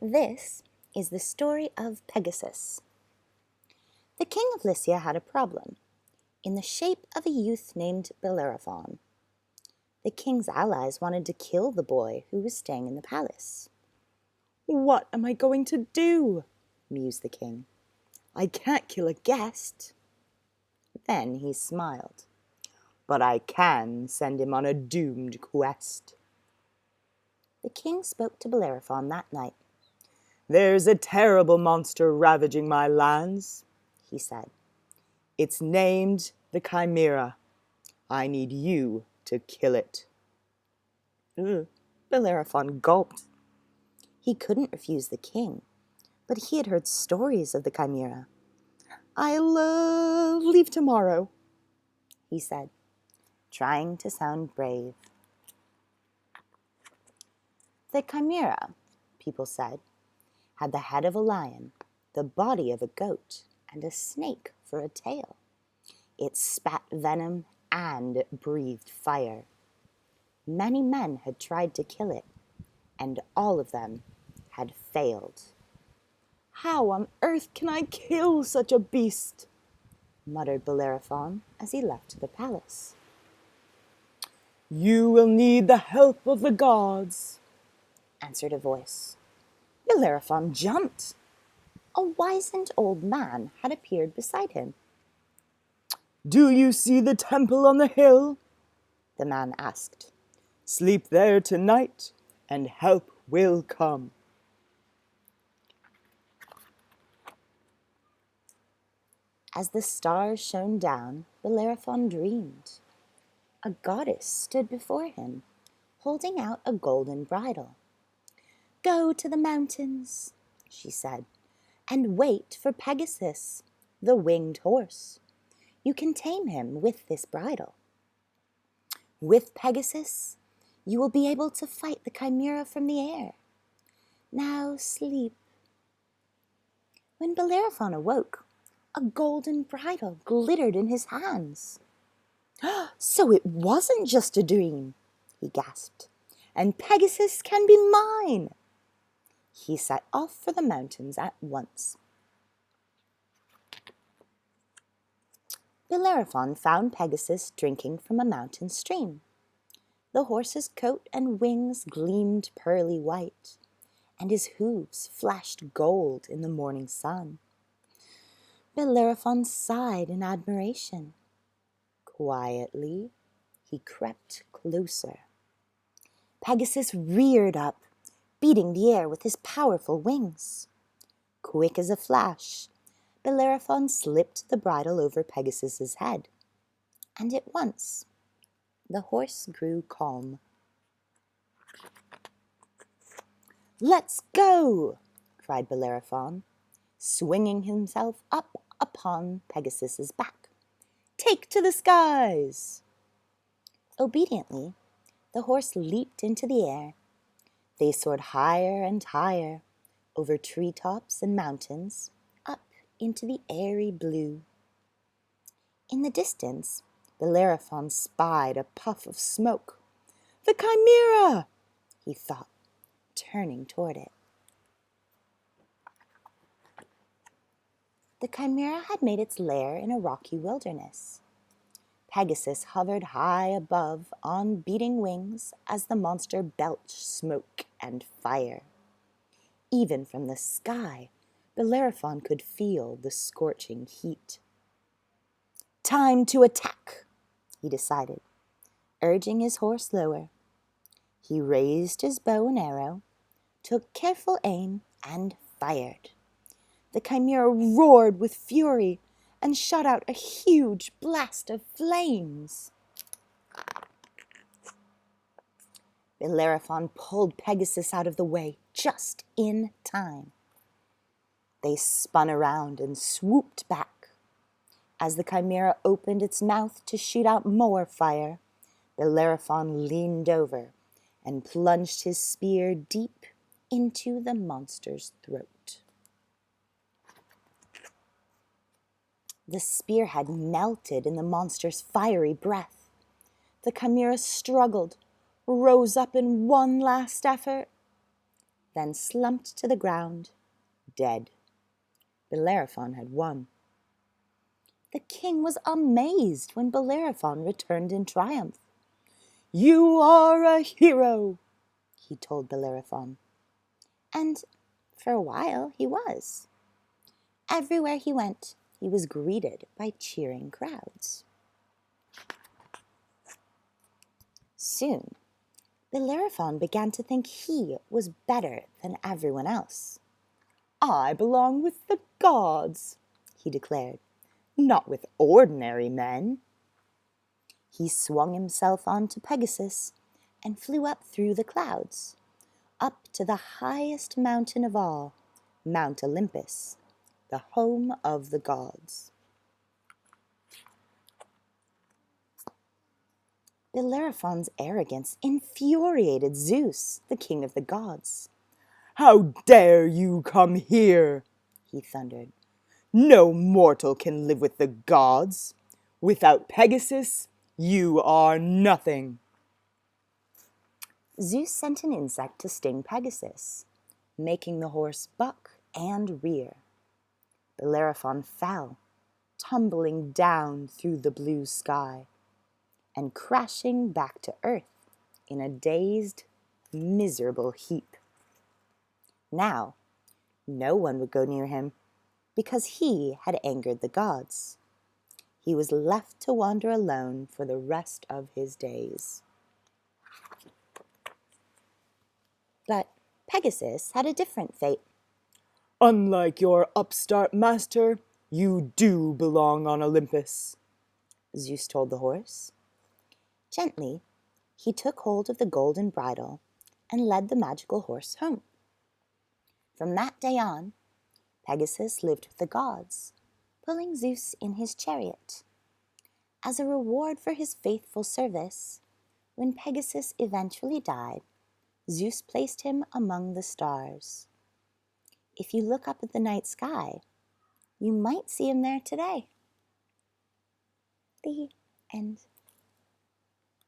This is the story of Pegasus. The king of Lycia had a problem, in the shape of a youth named Bellerophon. The king's allies wanted to kill the boy who was staying in the palace. "What am I going to do?" mused the king. "I can't kill a guest." Then he smiled. "But I can send him on a doomed quest." The king spoke to Bellerophon that night. "There's a terrible monster ravaging my lands," he said. "It's named the Chimera. I need you to kill it." Bellerophon gulped. He couldn't refuse the king, but he had heard stories of the Chimera. "I'll leave tomorrow," he said, trying to sound brave. The Chimera, people said, had the head of a lion, the body of a goat, and a snake for a tail. It spat venom and breathed fire. Many men had tried to kill it, and all of them had failed. "How on earth can I kill such a beast?" muttered Bellerophon as he left the palace. "You will need the help of the gods," answered a voice. Bellerophon jumped. A wizened old man had appeared beside him. "Do you see the temple on the hill?" the man asked. "Sleep there tonight, and help will come." As the stars shone down, Bellerophon dreamed. A goddess stood before him, holding out a golden bridle. "Go to the mountains," she said, "and wait for Pegasus, the winged horse. You can tame him with this bridle. With Pegasus, you will be able to fight the Chimera from the air. Now sleep." When Bellerophon awoke, a golden bridle glittered in his hands. "So it wasn't just a dream," he gasped, "and Pegasus can be mine." He set off for the mountains at once. Bellerophon found Pegasus drinking from a mountain stream. The horse's coat and wings gleamed pearly white, and his hooves flashed gold in the morning sun. Bellerophon sighed in admiration. Quietly, he crept closer. Pegasus reared up, beating the air with his powerful wings. Quick as a flash, Bellerophon slipped the bridle over Pegasus's head, and at once the horse grew calm. "Let's go!" cried Bellerophon, swinging himself up upon Pegasus's back. "Take to the skies!" Obediently, the horse leaped into the air. They soared higher and higher, over treetops and mountains, up into the airy blue. In the distance, Bellerophon spied a puff of smoke. "The Chimera!" he thought, turning toward it. The Chimera had made its lair in a rocky wilderness. Pegasus hovered high above on beating wings as the monster belched smoke and fire. Even from the sky, Bellerophon could feel the scorching heat. "Time to attack," he decided, urging his horse lower. He raised his bow and arrow, took careful aim, and fired. The Chimera roared with fury and shot out a huge blast of flames. Bellerophon pulled Pegasus out of the way just in time. They spun around and swooped back. As the Chimera opened its mouth to shoot out more fire, Bellerophon leaned over and plunged his spear deep into the monster's throat. The spear had melted in the monster's fiery breath. The Chimera struggled, rose up in one last effort, then slumped to the ground, dead. Bellerophon had won. The king was amazed when Bellerophon returned in triumph. "You are a hero," he told Bellerophon. And for a while he was. Everywhere he went, he was greeted by cheering crowds. Soon, Bellerophon began to think he was better than everyone else. "I belong with the gods," he declared, "not with ordinary men." He swung himself onto Pegasus and flew up through the clouds, up to the highest mountain of all, Mount Olympus, the home of the gods. Bellerophon's arrogance infuriated Zeus, the king of the gods. "How dare you come here?" he thundered. "No mortal can live with the gods. Without Pegasus, you are nothing." Zeus sent an insect to sting Pegasus, making the horse buck and rear. Bellerophon fell, tumbling down through the blue sky and crashing back to earth in a dazed, miserable heap. Now, no one would go near him because he had angered the gods. He was left to wander alone for the rest of his days. But Pegasus had a different fate. "Unlike your upstart master, you do belong on Olympus," Zeus told the horse. Gently, he took hold of the golden bridle and led the magical horse home. From that day on, Pegasus lived with the gods, pulling Zeus in his chariot. As a reward for his faithful service, when Pegasus eventually died, Zeus placed him among the stars. If you look up at the night sky, you might see him there today. The end.